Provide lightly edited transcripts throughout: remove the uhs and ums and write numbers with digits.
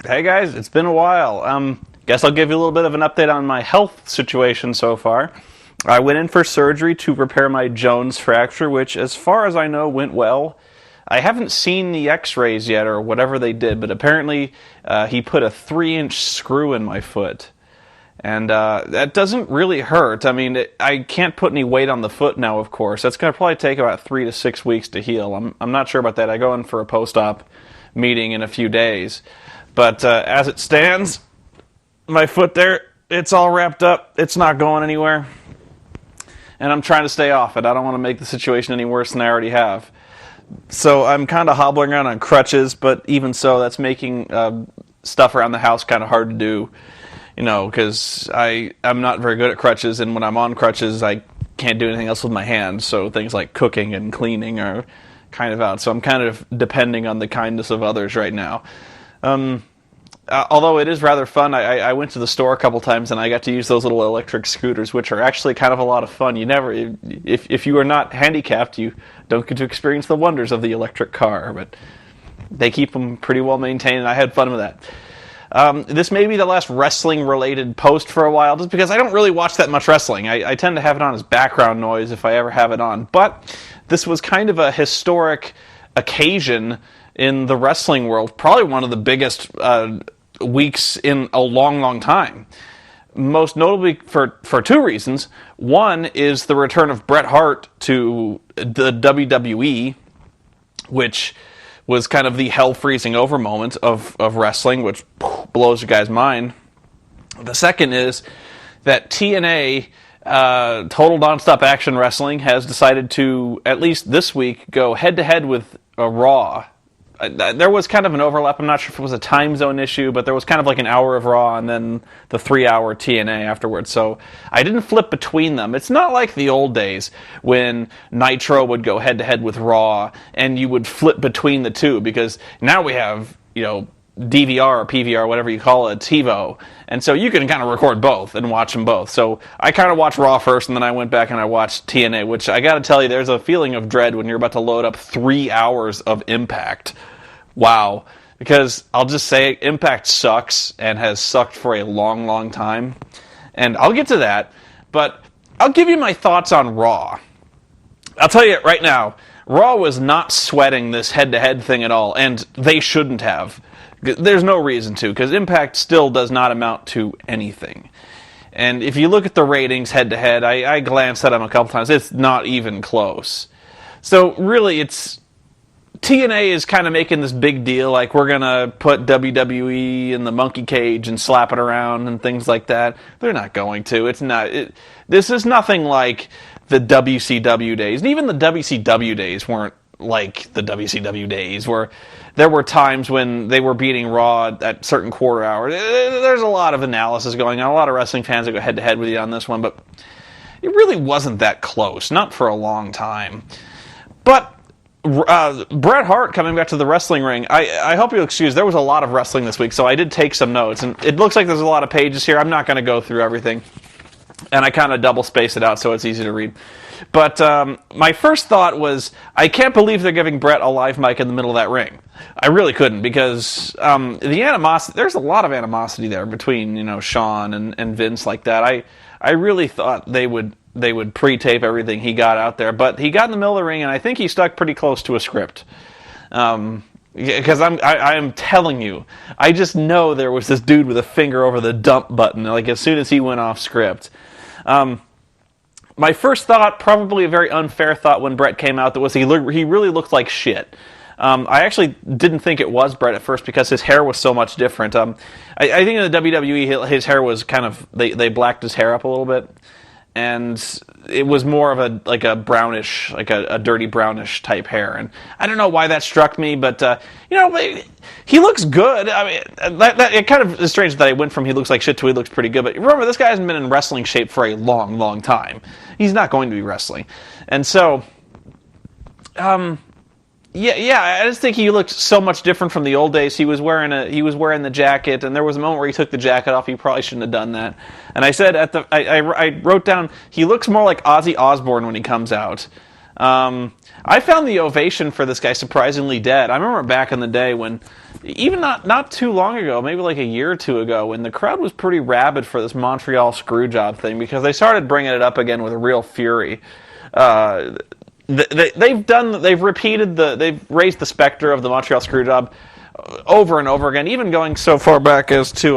Hey guys, it's been a while. Guess I'll give you a little bit of an update on my health situation so far. I went in for surgery to repair my Jones fracture, which, as far as I know, went well. I haven't seen the x-rays yet or whatever they did, but apparently he put a 3-inch screw in my foot. And that doesn't really hurt. I mean, I can't put any weight on the foot now, of course. That's going to probably take about 3 to 6 weeks to heal. I'm not sure about that. I go in for a post-op meeting in a few days. But as it stands, my foot there, it's all wrapped up. It's not going anywhere. And I'm trying to stay off it. I don't want to make the situation any worse than I already have. So I'm kind of hobbling around on crutches, but even so, that's making stuff around the house kind of hard to do. You know, because I'm not very good at crutches, and when I'm on crutches, I can't do anything else with my hands. So things like cooking and cleaning are kind of out. So I'm kind of depending on the kindness of others right now. Although it is rather fun, I went to the store a couple times and I got to use those little electric scooters, which are actually kind of a lot of fun. If you are not handicapped, you don't get to experience the wonders of the electric car, but they keep them pretty well maintained, and I had fun with that. This may be the last wrestling-related post for a while, just because I don't really watch that much wrestling. I tend to have it on as background noise if I ever have it on, but this was kind of a historic occasion in the wrestling world, probably one of the biggest weeks in a long, long time. Most notably for two reasons. One is the return of Bret Hart to the WWE, which was kind of the hell freezing over moment of wrestling, which blows you guys' mind. The second is that TNA, Total Nonstop Action Wrestling, has decided to, at least this week, go head-to-head with Raw. There was kind of an overlap. I'm not sure if it was a time zone issue, but there was kind of like an hour of Raw and then the 3-hour TNA afterwards. So I didn't flip between them. It's not like the old days when Nitro would go head-to-head with Raw and you would flip between the two, because now we have, DVR or PVR, whatever you call it, TiVo. And so you can kind of record both and watch them both. So I kind of watched Raw first, and then I went back and I watched TNA, which I got to tell you, there's a feeling of dread when you're about to load up 3 hours of Impact. Wow. Because I'll just say, Impact sucks and has sucked for a long, long time. And I'll get to that, but I'll give you my thoughts on Raw. I'll tell you right now, Raw was not sweating this head-to-head thing at all, and they shouldn't have. There's no reason to, because Impact still does not amount to anything. And if you look at the ratings head-to-head, I glanced at them a couple times, it's not even close. So really, TNA is kind of making this big deal, like we're going to put WWE in the monkey cage and slap it around and things like that. They're not going to. This is nothing like the WCW days. And even the WCW days weren't like the WCW days, where there were times when they were beating Raw at certain quarter hours. There's a lot of analysis going on. A lot of wrestling fans that go head-to-head with you on this one, but it really wasn't that close. Not for a long time. But Bret Hart coming back to the wrestling ring, I hope you'll excuse, there was a lot of wrestling this week, so I did take some notes, and it looks like there's a lot of pages here. I'm not going to go through everything, and I kind of double space it out so it's easy to read. But my first thought was, I can't believe they're giving Bret a live mic in the middle of that ring. I really couldn't, because the animosity, there's a lot of animosity there between Shawn and Vince like that. I really thought they would pre-tape everything he got out there, but he got in the middle of the ring, and I think he stuck pretty close to a script. Because I am telling you, I just know there was this dude with a finger over the dump button, like as soon as he went off script. My first thought, probably a very unfair thought when Bret came out, that was he really looked like shit. I actually didn't think it was Bret at first because his hair was so much different. I think in the WWE, his hair was kind of, they blacked his hair up a little bit, and it was more of a brownish, like a dirty brownish type hair. And I don't know why that struck me, but he looks good. I mean, it kind of is strange that I went from he looks like shit to he looks pretty good. But remember, this guy hasn't been in wrestling shape for a long, long time. He's not going to be wrestling, and so, yeah, I just think he looked so much different from the old days. He was wearing the jacket, and there was a moment where he took the jacket off. He probably shouldn't have done that. And I said I wrote down, he looks more like Ozzy Osbourne when he comes out. I found the ovation for this guy surprisingly dead. I remember back in the day when even not too long ago, maybe like a year or two ago, when the crowd was pretty rabid for this Montreal Screwjob thing, because they started bringing it up again with real fury. They've raised the specter of the Montreal Screwjob over and over again, even going so far back as to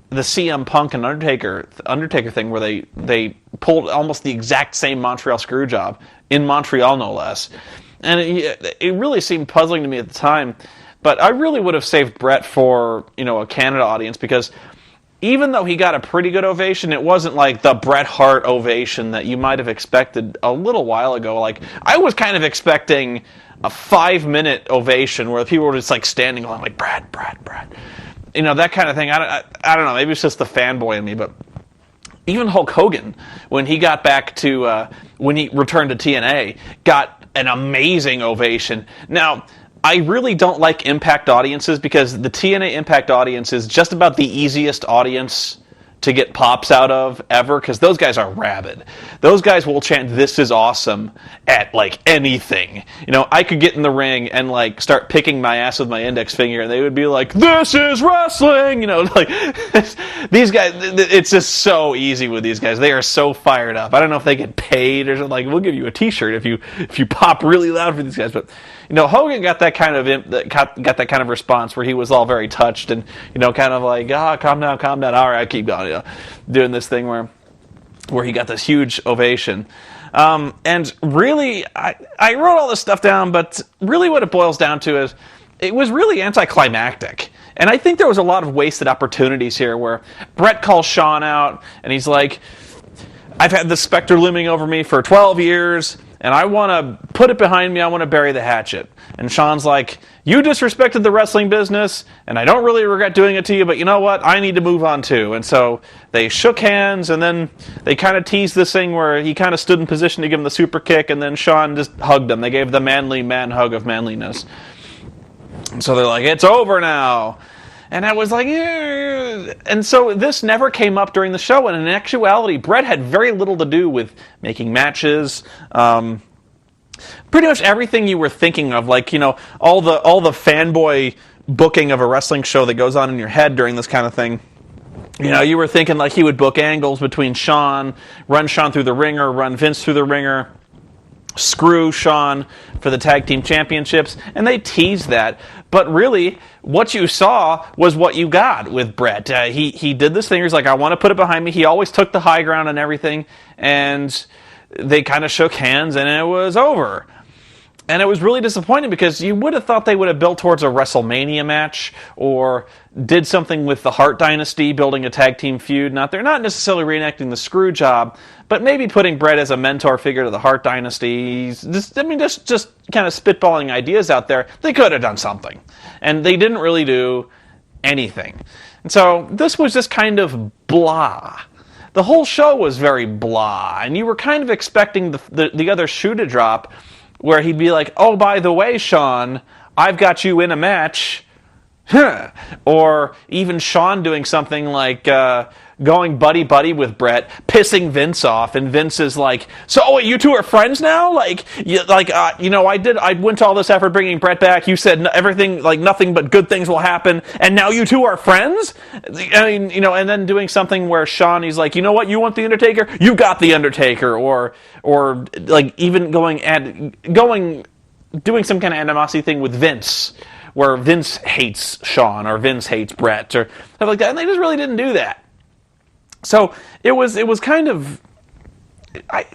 the CM Punk and Undertaker thing, where they pulled almost the exact same Montreal Screwjob in Montreal, no less. And it really seemed puzzling to me at the time. But I really would have saved Bret for, a Canada audience, because even though he got a pretty good ovation, it wasn't like the Bret Hart ovation that you might have expected a little while ago. Like, I was kind of expecting a 5-minute ovation where people were just like standing along like, Bret. That kind of thing. I don't know, maybe it's just the fanboy in me, but even Hulk Hogan, when he got back to, when he returned to TNA, got an amazing ovation. Now, I really don't like Impact audiences, because the TNA Impact audience is just about the easiest audience to get pops out of ever, because those guys are rabid. Those guys will chant "This is awesome" at like anything. I could get in the ring and like start picking my ass with my index finger, and they would be like, "This is wrestling." These guys. It's just so easy with these guys. They are so fired up. I don't know if they get paid or something. Like, we'll give you a T-shirt if you pop really loud for these guys, but. Hogan got that kind of response where he was all very touched and kind of like, calm down, all right, keep going, doing this thing where he got this huge ovation. And really, I wrote all this stuff down, but really what it boils down to is it was really anticlimactic. And I think there was a lot of wasted opportunities here where Bret calls Shawn out and he's like, I've had this specter looming over me for 12 years. And I want to put it behind me. I want to bury the hatchet. And Shawn's like, you disrespected the wrestling business, and I don't really regret doing it to you, but you know what? I need to move on too. And so they shook hands, and then they kind of teased this thing where he kind of stood in position to give him the super kick, and then Shawn just hugged him. They gave the manly man hug of manliness. And so they're like, it's over now. And I was like, yeah. And so this never came up during the show. And in actuality, Bret had very little to do with making matches. Pretty much everything you were thinking of, like, all the fanboy booking of a wrestling show that goes on in your head during this kind of thing. You were thinking like he would book angles between Shawn, run Shawn through the ringer, run Vince through the ringer, screw Shawn for the tag team championships, and they teased that. But really, what you saw was what you got with Bret. He did this thing. He's like, I want to put it behind me. He always took the high ground and everything, and they kind of shook hands, and it was over. And it was really disappointing, because you would have thought they would have built towards a WrestleMania match, or did something with the Hart Dynasty, building a tag team feud. They're not necessarily reenacting the screw job, but maybe putting Bret as a mentor figure to the Hart Dynasty. Just kind of spitballing ideas out there. They could have done something. And they didn't really do anything. And so this was just kind of blah. The whole show was very blah, and you were kind of expecting the other shoe to drop, where he'd be like, oh, by the way, Shawn, I've got you in a match. Or even Shawn doing something like going buddy-buddy with Bret, pissing Vince off, and Vince is like, so you two are friends now? I went to all this effort bringing Bret back, you said everything, like nothing but good things will happen, and now you two are friends? I mean, and then doing something where Shawn, he's like, you know what, you want The Undertaker? You got The Undertaker. Or like even doing some kind of animosity thing with Vince, where Vince hates Shawn or Vince hates Bret or stuff like that, and they just really didn't do that. So it was kind of, I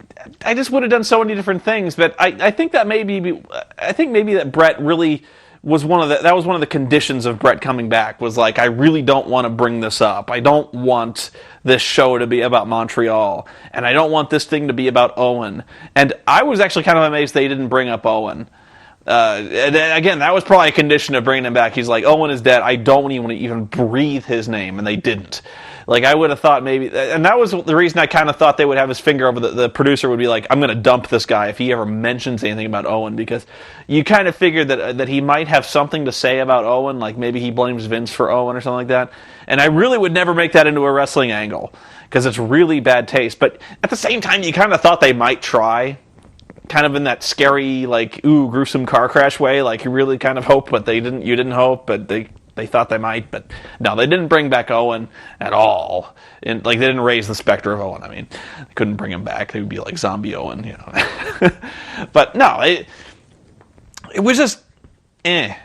just would have done so many different things, but I think that maybe that Bret really was one of the conditions of Bret coming back, was like, I really don't want to bring this up. I don't want this show to be about Montreal, and I don't want this thing to be about Owen. And I was actually kind of amazed they didn't bring up Owen. And again, that was probably a condition of bringing him back. He's like, Owen is dead. I don't even want to even breathe his name, and they didn't. Like, I would have thought maybe, and that was the reason I kind of thought they would have his finger over the producer would be like, I'm going to dump this guy if he ever mentions anything about Owen, because you kind of figured that he might have something to say about Owen, like maybe he blames Vince for Owen or something like that. And I really would never make that into a wrestling angle, because it's really bad taste. But at the same time, you kind of thought they might try, kind of in that scary, like, ooh, gruesome car crash way. Like, you really kind of hope, but they didn't. You didn't hope, but they they thought they might, but no, they didn't bring back Owen at all. And they didn't raise the specter of Owen. I mean, they couldn't bring him back. They would be like zombie Owen, But no, it was just, and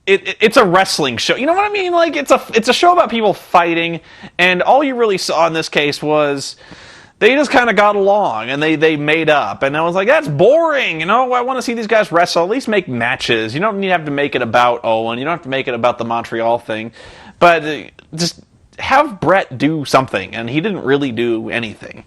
it's a wrestling show. You know what I mean? It's a show about people fighting, and all you really saw in this case was they just kind of got along, and they made up. And I was like, that's boring. I want to see these guys wrestle. At least make matches. You don't need to have to make it about Owen. You don't have to make it about the Montreal thing. But just have Bret do something, and he didn't really do anything.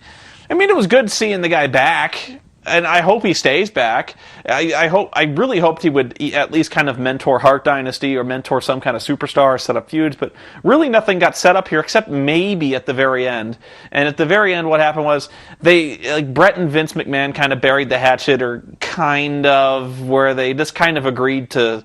I mean, it was good seeing the guy back, and I hope he stays back. I really hoped he would at least kind of mentor Hart Dynasty or mentor some kind of superstar, set up feuds, but really nothing got set up here except maybe at the very end. And at the very end, what happened was Bret and Vince McMahon kind of buried the hatchet, or kind of, where they just kind of agreed to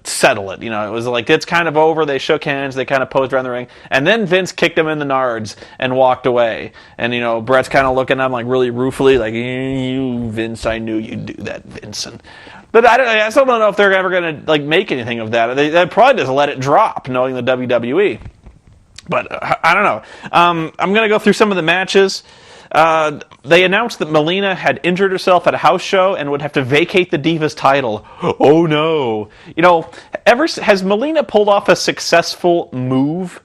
settle it. It was like, it's kind of over. They shook hands. They kind of posed around the ring. And then Vince kicked him in the nards and walked away. And, Bret's kind of looking at him really ruefully, like, you, Vince, I knew you'd do that, Vincent. But I still don't know if they're ever going to make anything of that. They'd probably just let it drop, knowing the WWE. But I don't know. I'm going to go through some of the matches. They announced that Melina had injured herself at a house show and would have to vacate the Divas title. Oh no. Has Melina pulled off a successful move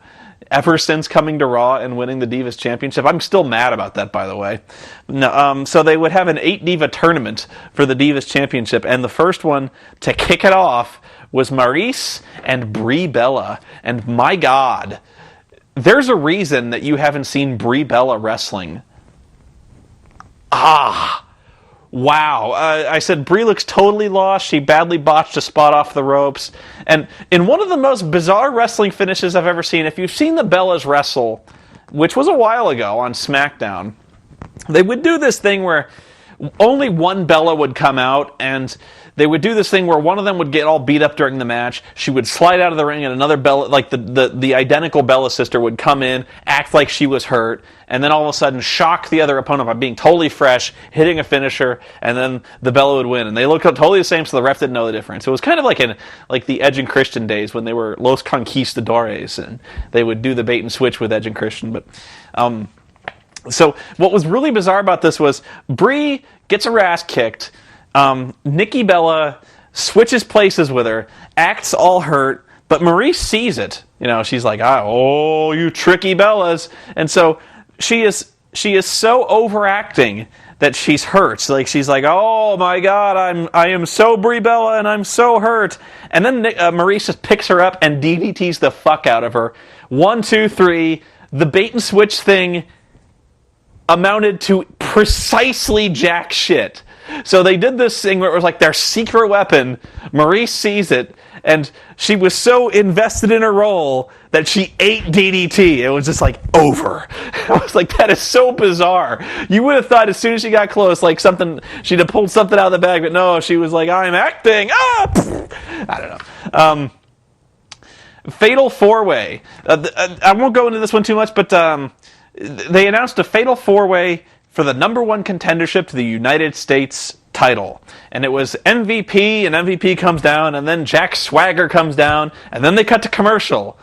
ever since coming to Raw and winning the Divas Championship? I'm still mad about that, by the way. No, so they would have an 8-diva tournament for the Divas Championship, and the first one to kick it off was Maryse and Brie Bella. And my God, there's a reason that you haven't seen Brie Bella wrestling. Wow. I said Brie looks totally lost. She badly botched a spot off the ropes. And in one of the most bizarre wrestling finishes I've ever seen, if you've seen the Bellas wrestle, which was a while ago on Smackdown, they would do this thing where only one Bella would come out, and they would do this thing where one of them would get all beat up during the match. She would slide out of the ring, and another Bella, the identical Bella sister, would come in, act like she was hurt, and then all of a sudden shock the other opponent by being totally fresh, hitting a finisher, and then the Bella would win. And they looked totally the same, so the ref didn't know the difference. It was kind of like the Edge and Christian days when they were Los Conquistadores, and they would do the bait and switch with Edge and Christian. But so what was really bizarre about this was Brie gets her ass kicked. Nikki Bella switches places with her, acts all hurt, but Maryse sees it. She's like, oh, you tricky Bellas. And so she is so overacting that she's hurt. She's like, oh my God, I am so Brie Bella and I'm so hurt. And then Maryse just picks her up and DDTs the fuck out of her. 1, 2, 3. The bait and switch thing amounted to precisely jack shit. So they did this thing where it was like their secret weapon. Maryse sees it, and she was so invested in her role that she ate DDT. It was just over. I was like, that is so bizarre. You would have thought as soon as she got close, she'd have pulled something out of the bag, but no, she was like, I'm acting. I don't know. Fatal 4-Way. I won't go into this one too much, but they announced a Fatal 4-Way for the number one contendership to the United States title. And it was MVP, and MVP comes down, and then Jack Swagger comes down, and then they cut to commercial.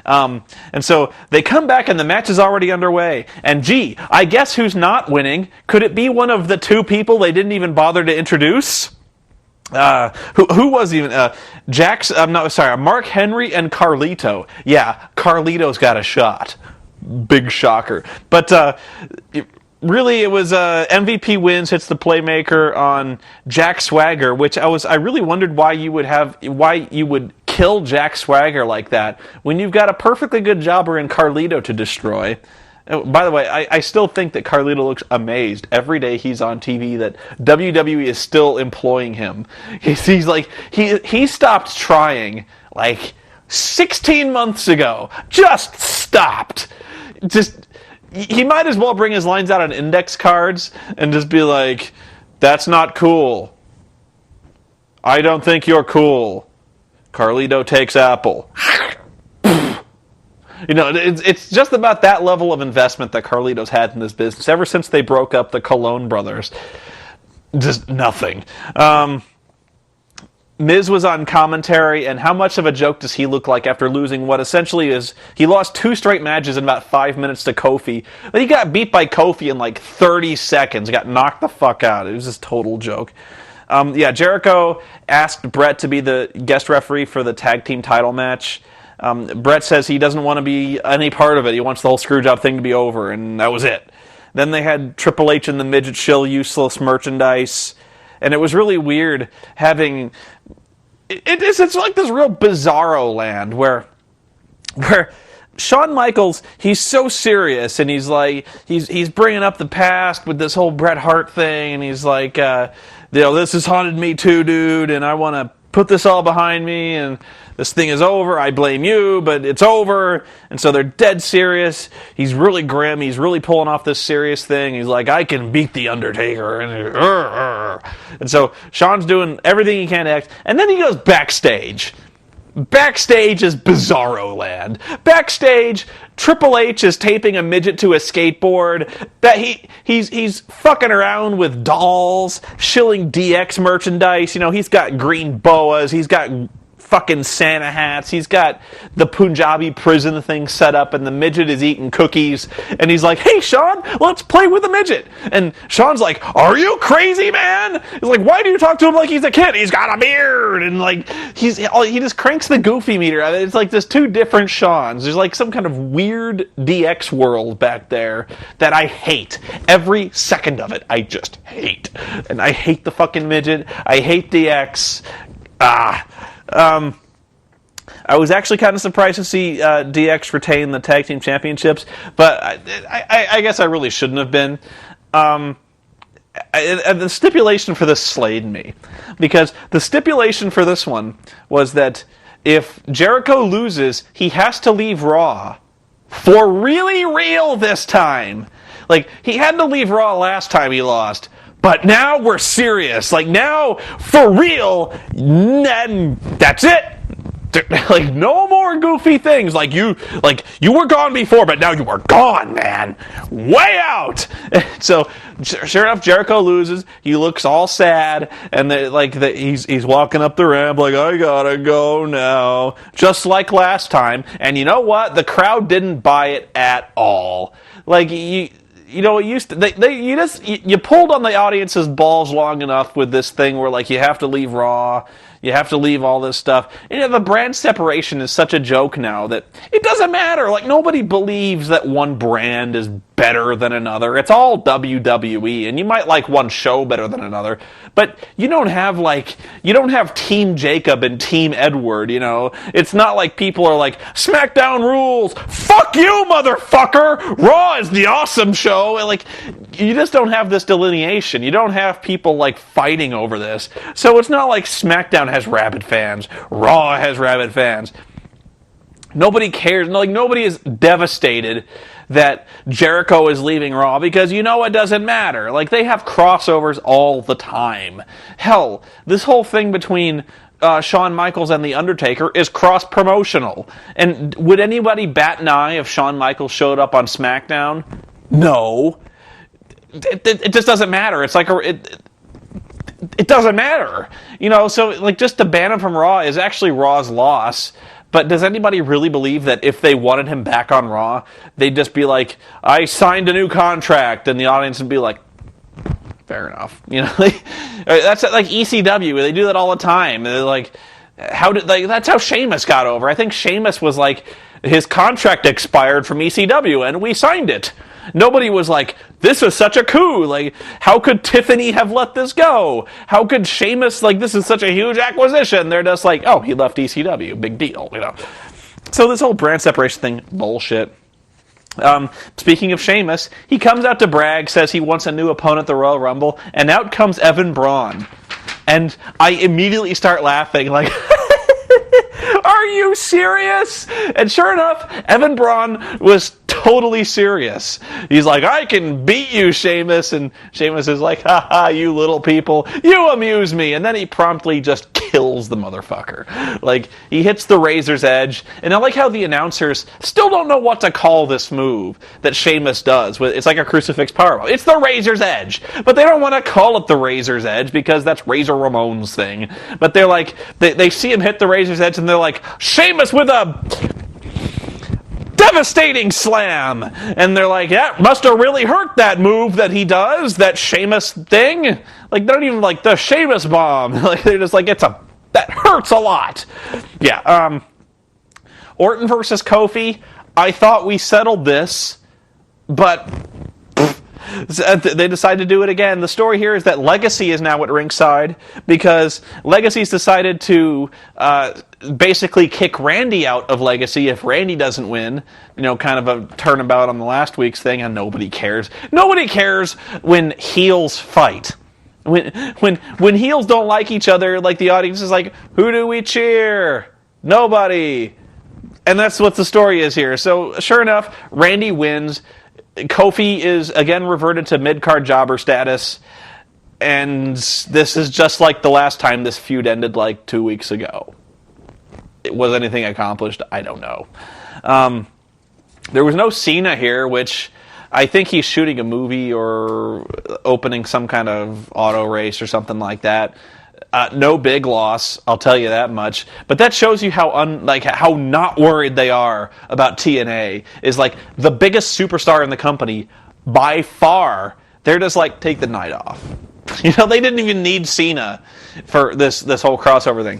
And so they come back, and the match is already underway. And gee, I guess who's not winning? Could it be one of the two people they didn't even bother to introduce? Who was even Mark Henry and Carlito. Yeah, Carlito's got a shot. Big shocker. But really, it was MVP wins, hits the playmaker on Jack Swagger, which I really wondered why you would kill Jack Swagger like that when you've got a perfectly good jobber in Carlito to destroy. By the way, I still think that Carlito looks amazed every day he's on TV that WWE is still employing him. He's like, he stopped trying 16 months ago. Just stopped. He might as well bring his lines out on index cards and just be like, that's not cool. I don't think you're cool. Carlito takes Apple. It's just about that level of investment that Carlito's had in this business ever since they broke up the Colon brothers. Just nothing. Miz was on commentary, and how much of a joke does he look like after losing what essentially is... He lost 2 straight matches in about 5 minutes to Kofi. Then he got beat by Kofi in like 30 seconds. Got knocked the fuck out. It was just total joke. Jericho asked Bret to be the guest referee for the tag team title match. Bret says he doesn't want to be any part of it. He wants the whole screwjob thing to be over, and that was it. Then they had Triple H and the midget shill useless merchandise, and it was really weird having... It's like this real bizarro land where Shawn Michaels, he's so serious, and he's like, he's bringing up the past with this whole Bret Hart thing, and he's like, this has haunted me too, dude, and I want to put this all behind me, and this thing is over, I blame you, but it's over, and so they're dead serious. He's really grim, he's really pulling off this serious thing, he's like, I can beat The Undertaker, and so Shawn's doing everything he can to act, and then he goes backstage. Backstage is Bizarro Land. Backstage, Triple H is taping a midget to a skateboard. That he's fucking around with dolls, shilling DX merchandise. He's got green boas. He's got fucking Santa hats. He's got the Punjabi prison thing set up, and the midget is eating cookies. And he's like, "Hey, Shawn, let's play with the midget." And Shawn's like, "Are you crazy, man?" He's like, "Why do you talk to him like he's a kid? He's got a beard." And like, he just cranks the goofy meter. It's like there's 2 different Shawns. There's like some kind of weird DX world back there that I hate. Every second of it, I just hate. And I hate the fucking midget. I hate DX. I was actually kind of surprised to see DX retain the tag team championships, but I guess I really shouldn't have been. The stipulation for this slayed me, because the stipulation for this one was that if Jericho loses, he has to leave Raw. For really real this time. Like, he had to leave Raw last time he lost. But now we're serious. Like, now, for real, and that's it. Like, no more goofy things. Like you were gone before, but now you are gone, man. Way out. So, sure enough, Jericho loses. He looks all sad, and he's walking up the ramp like, I gotta go now, just like last time. And you know what? The crowd didn't buy it at all. Like, it used to. You pulled on the audience's balls long enough with this thing where, like, you have to leave Raw, you have to leave all this stuff. The brand separation is such a joke now that it doesn't matter. Like, nobody believes that one brand is better than another. It's all WWE, and you might like one show better than another, but you don't have Team Jacob and Team Edward. It's not like people are like, SmackDown rules. Fuck you, motherfucker. Raw is the awesome show. Like, you just don't have this delineation. You don't have people like fighting over this. So it's not like SmackDown has rabid fans. Raw has rabid fans. Nobody cares. Like, nobody is devastated that Jericho is leaving Raw, because it doesn't matter. Like, they have crossovers all the time. Hell, this whole thing between Shawn Michaels and The Undertaker is cross-promotional. And would anybody bat an eye if Shawn Michaels showed up on SmackDown? No. It just doesn't matter. It's like it doesn't matter. So, like, just to ban him from Raw is actually Raw's loss. But does anybody really believe that if they wanted him back on Raw, they'd just be like, I signed a new contract, and the audience would be like, fair enough. That's like ECW. They do that all the time. They're like, that's how Sheamus got over. I think Sheamus was like, his contract expired from ECW, and we signed it. Nobody was like, this was such a coup. Like, how could Tiffany have let this go? How could Sheamus, this is such a huge acquisition? They're just like, oh, he left ECW. Big deal, So this whole brand separation thing, bullshit. Speaking of Sheamus, he comes out to brag, says he wants a new opponent at the Royal Rumble, and out comes Evan Braun. And I immediately start laughing, like, are you serious? And sure enough, Evan Braun was totally serious. He's like, I can beat you, Sheamus. And Sheamus is like, ha ha, you little people. You amuse me. And then he promptly just kills the motherfucker. Like, he hits the Razor's Edge. And I like how the announcers still don't know what to call this move that Sheamus does. It's like a crucifix powerbomb. It's the Razor's Edge. But they don't want to call it the Razor's Edge because that's Razor Ramon's thing. But they're like, they see him hit the Razor's Edge and they're like, Sheamus with a devastating slam. And they're like, yeah, must have really hurt that move that he does, that Sheamus thing. Like, they're not even like the Sheamus bomb. Like, they're just like, that hurts a lot. Yeah, Orton versus Kofi. I thought we settled this, but they decided to do it again. The story here is that Legacy is now at ringside because Legacy's decided to basically kick Randy out of Legacy if Randy doesn't win. You know, kind of a turnabout on the last week's thing, and nobody cares. Nobody cares when heels fight. When heels don't like each other, like the audience is like, who do we cheer? Nobody. And that's what the story is here. So sure enough, Randy wins. Kofi is again reverted to mid-card jobber status, and this is just like the last time this feud ended like 2 weeks ago. Was anything accomplished? I don't know. There was no Cena here, which I think he's shooting a movie or opening some kind of auto race or something like that. No big loss, I'll tell you that much. But that shows you how how not worried they are about TNA. Is like the biggest superstar in the company by far. They're just like, take the night off. You know, they didn't even need Cena for this whole crossover thing.